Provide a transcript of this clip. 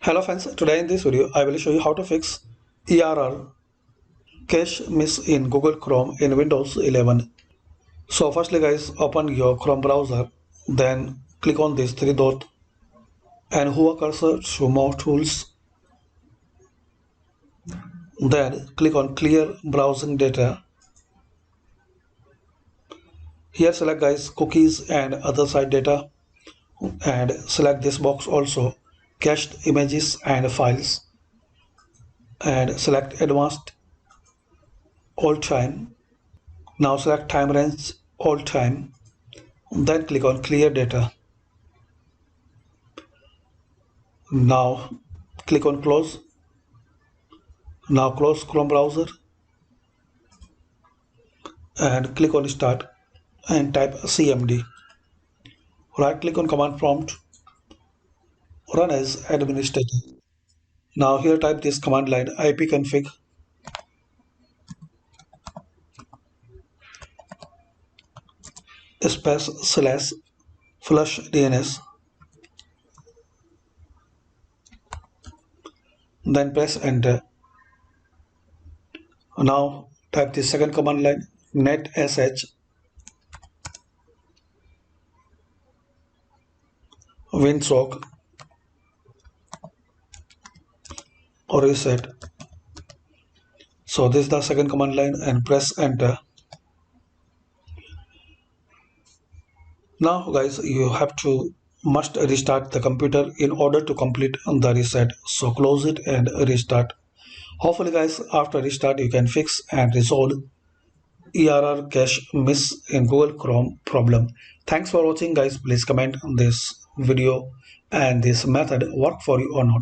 Hello friends, today in this video I will show you how to fix error cache miss in Google Chrome in Windows 11. So firstly guys, open your Chrome browser, then click on this three dot and hover cursor to more tools, then click on clear browsing data. Here select guys cookies and other site data and select this box also cached images and files and select advanced all time. Now select time range all time, then click on clear data. Now click on close. Now close Chrome browser and click on start and type cmd. Right click on command prompt, run as administrator. Now here type this command line ipconfig space slash flush DNS, then press enter. Now type the second command line netsh winsock or reset. So this is the second command line and press enter. Now guys, you have to must restart the computer in order to complete the reset. So close it and restart. Hopefully guys, after restart you can fix and resolve error cache miss in Google Chrome problem. Thanks for watching guys. Please comment on this video and this method work for you or not.